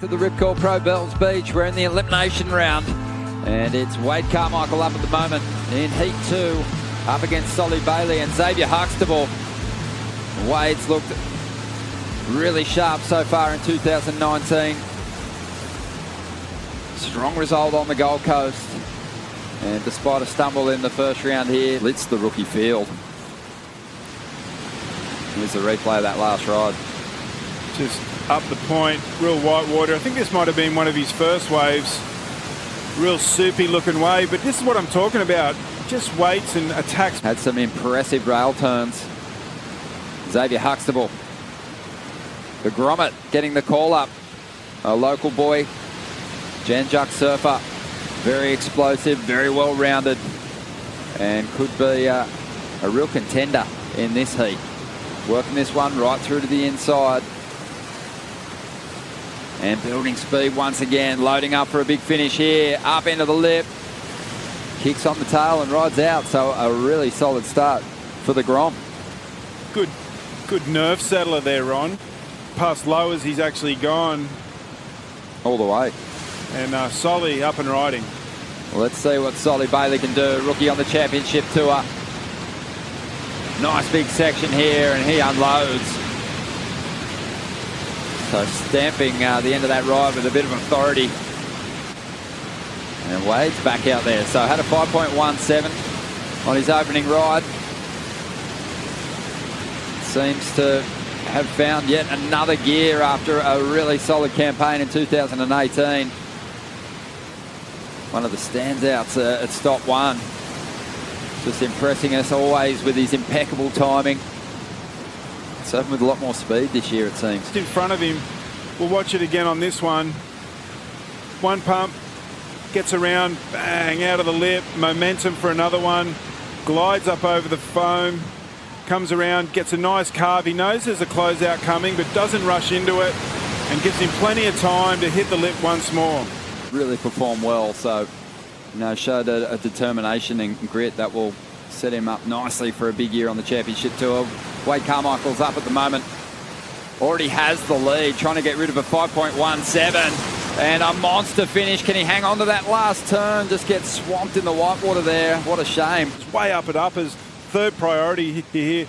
To the Ripcord Pro Bells Beach, we're in the elimination round, and it's W.Carmichael up at the moment in Heat 2, up against S.Bailey and X.Huxtable. Wade's looked really sharp so far in 2019. Strong result on the Gold Coast, and despite a stumble in the first round here, blitz the rookie field. Here's the replay of that last ride. Just up the point, real white water. I think this might have been one of his first waves. Real soupy looking wave, but this is what I'm talking about. Just waits and attacks. Had some impressive rail turns. X.Huxtable. The Grommet getting the call up. A local boy, Janjuk surfer. Very explosive, very well rounded, and could be a real contender in this heat. Working this one right through to the inside. And building speed once again, loading up for a big finish here. Up into the lip, kicks on the tail and rides out. So a really solid start for the Grom. Good nerve settler there, Ron. Past lowers, he's actually gone All the way. And Solly up and riding. Well, let's see what S.Bailey can do. Rookie on the championship tour. Nice big section here, and he unloads. So stamping the end of that ride with a bit of authority. And Wade's back out there. So had a 5.17 on his opening ride. Seems to have found yet another gear after a really solid campaign in 2018. One of the standouts at stop one. Just impressing us always with his impeccable timing. Surfing with a lot more speed this year, it seems. In front of him, we'll watch it again on this one. One pump, gets around, bang, out of the lip, momentum for another one, glides up over the foam, comes around, gets a nice carve. He knows there's a closeout coming, but doesn't rush into it, and gives him plenty of time to hit the lip once more. Really performed well, so showed a determination and grit that will set him up nicely for a big year on the championship tour. W.Carmichael's up at the moment. Already has the lead, trying to get rid of a 5.17 and a monster finish. Can he hang on to that last turn? Just gets swamped in the whitewater there. What a shame. It's way up at uppers. Third priority here.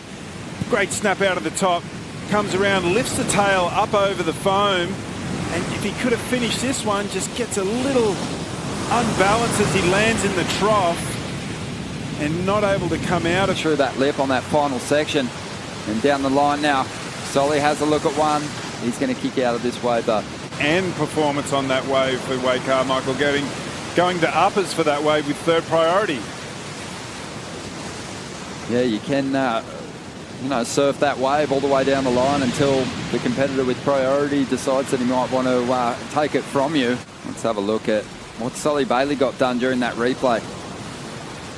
Great snap out of the top. Comes around, lifts the tail up over the foam. And if he could have finished this one, just gets a little unbalanced as he lands in the trough and not able to come out through that lip on that final section. And down the line now, Solly has a look at one. He's going to kick out of this wave though. And performance on that wave for W.Carmichael, going to uppers for that wave with third priority. Yeah, you can surf that wave all the way down the line until the competitor with priority decides that he might want to take it from you. Let's have a look at what S.Bailey got done during that replay.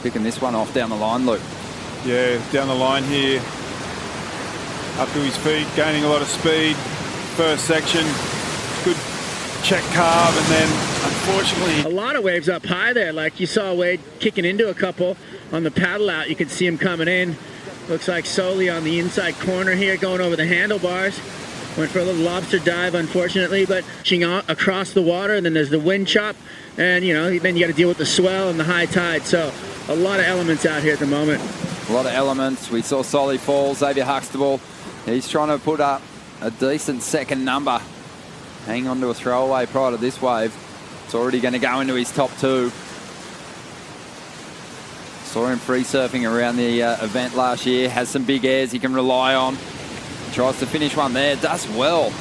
Picking this one off down the line, Luke. Yeah, down the line here. Up to his feet, gaining a lot of speed. First section, good check carve, and then unfortunately a lot of waves up high there. Like you saw Wade kicking into a couple on the paddle out. You could see him coming in. Looks like Solly on the inside corner here, going over the handlebars. Went for a little lobster dive, unfortunately, but across the water, and then there's the wind chop, and then you got to deal with the swell and the high tide. So a lot of elements out here at the moment. A lot of elements. We saw Solly fall, X.Huxtable. He's trying to put up a decent second number. Hang on to a throwaway prior to this wave. It's already going to go into his top two. Saw him free surfing around the event last year. Has some big airs he can rely on. Tries to finish one there. Does well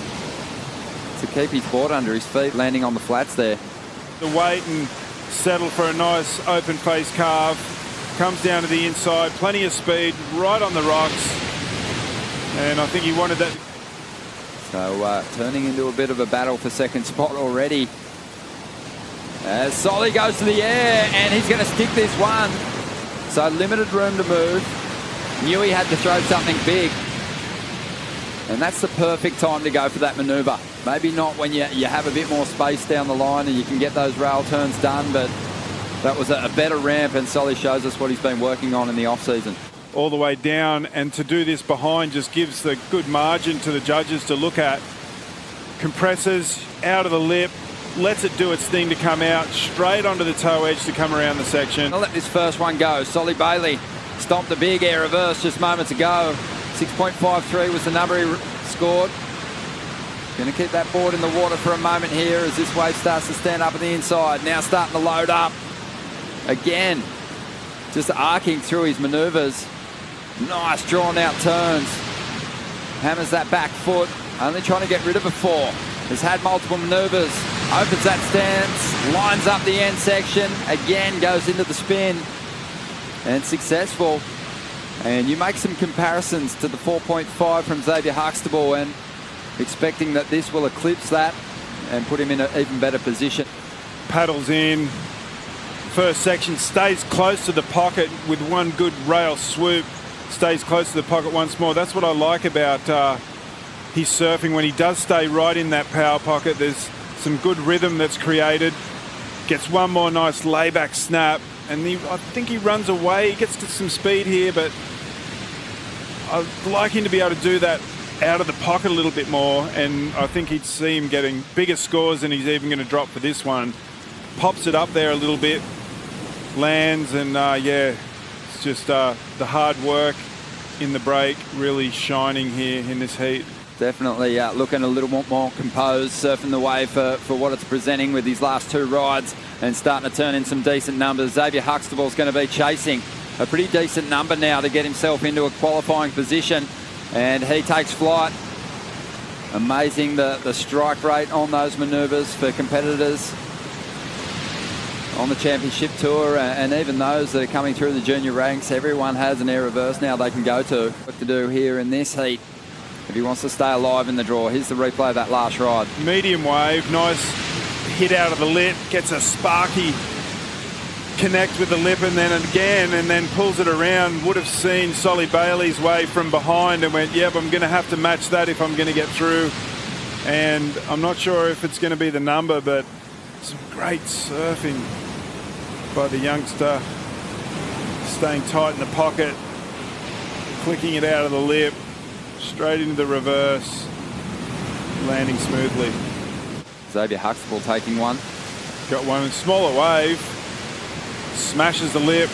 to keep his board under his feet, landing on the flats there. The weight and settle for a nice open face carve. Comes down to the inside. Plenty of speed. Right on the rocks. And I think he wanted that. So turning into a bit of a battle for second spot already. As Solly goes to the air, and he's going to stick this one. So limited room to move. Knew he had to throw something big. And that's the perfect time to go for that manoeuvre. Maybe not when you have a bit more space down the line and you can get those rail turns done, but that was a better ramp, and Solly shows us what he's been working on in the off-season. All the way down, and to do this behind just gives the good margin to the judges to look at. compresses out of the lip, lets it do its thing to come out, straight onto the toe edge to come around the section. I'll let this first one go. S.Bailey stomped a big air reverse just moments ago. 6.53 was the number he scored. Going to keep that board in the water for a moment here as this wave starts to stand up on the inside. Now starting to load up. Again, just arcing through his manoeuvres. Nice drawn out turns. Hammers that back foot. Only trying to get rid of a 4. Has had multiple manoeuvres. Opens that stance. Lines up the end section. Again, goes into the spin. And successful. And you make some comparisons to the 4.5 from X.Huxtable and expecting that this will eclipse that and put him in an even better position. Paddles in. First section stays close to the pocket with one good rail swoop. Stays close to the pocket once more. That's what I like about his surfing. When he does stay right in that power pocket, there's some good rhythm that's created. Gets one more nice layback snap. And I think he runs away. He gets to some speed here, but I'd like him to be able to do that out of the pocket a little bit more, and I think he'd see him getting bigger scores than he's even going to drop for this one. Pops it up there a little bit, lands, and yeah, it's just the hard work in the break really shining here in this heat. Definitely looking a little more composed, surfing the wave for what it's presenting with his last 2 rides and starting to turn in some decent numbers. X.Huxtable is going to be chasing a pretty decent number now to get himself into a qualifying position, and he takes flight. Amazing the strike rate on those manoeuvres for competitors on the championship tour, and even those that are coming through the junior ranks. Everyone has an air reverse now they can go to. What to do here in this heat if he wants to stay alive in the draw. Here's the replay of that last ride. Medium wave, nice hit out of the lip, gets a sparky connect with the lip, and then pulls it around. Would have seen S.Bailey's wave from behind and went, yep, I'm going to have to match that if I'm going to get through. And I'm not sure if it's going to be the number, but some great surfing by the youngster. Staying tight in the pocket, flicking it out of the lip, straight into the reverse, landing smoothly. X.Huxtable taking one. Got one smaller wave, smashes the lip,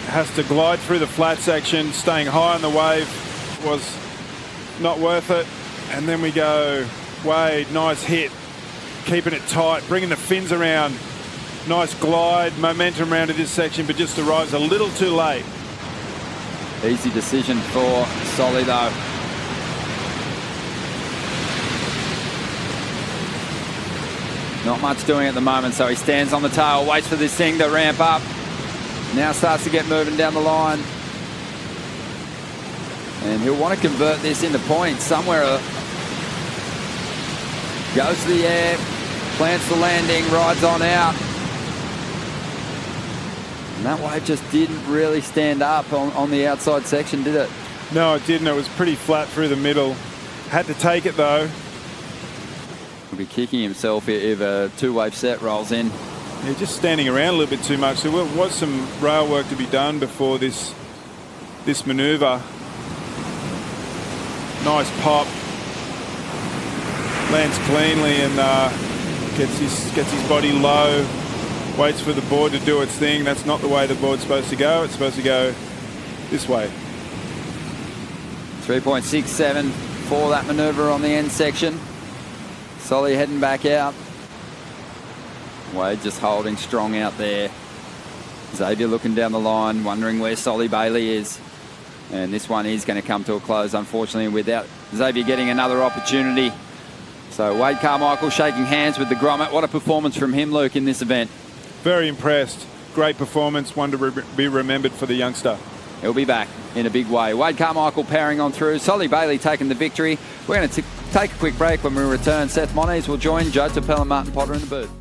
has to glide through the flat section, staying high on the wave, was not worth it. And then we go, Wade, nice hit, keeping it tight, bringing the fins around, nice glide, momentum around to this section, but just arrives a little too late. Easy decision for Solly though. Not much doing at the moment, so he stands on the tail, waits for this thing to ramp up. Now starts to get moving down the line. And he'll want to convert this into points somewhere. Goes to the air, plants the landing, rides on out. And that wave just didn't really stand up on the outside section, did it? No, it didn't. It was pretty flat through the middle. Had to take it though. He'll be kicking himself if a 2-wave set rolls in. Yeah, just standing around a little bit too much. There was some rail work to be done before this manoeuvre. Nice pop. Lands cleanly and gets his body low. Waits for the board to do its thing. That's not the way the board's supposed to go. It's supposed to go this way. 3.67 for that manoeuvre on the end section. Solly heading back out. Wade just holding strong out there. Xavier looking down the line, wondering where S.Bailey is. And this one is going to come to a close, unfortunately, without Xavier getting another opportunity. So W.Carmichael shaking hands with the grommet. What a performance from him, Luke, in this event. Very impressed. Great performance. One to be remembered for the youngster. He'll be back in a big way. W.Carmichael powering on through. S.Bailey taking the victory. We're going to take a quick break. When we return, Seth Moniz will join Joe Tapel and Martin Potter in the booth.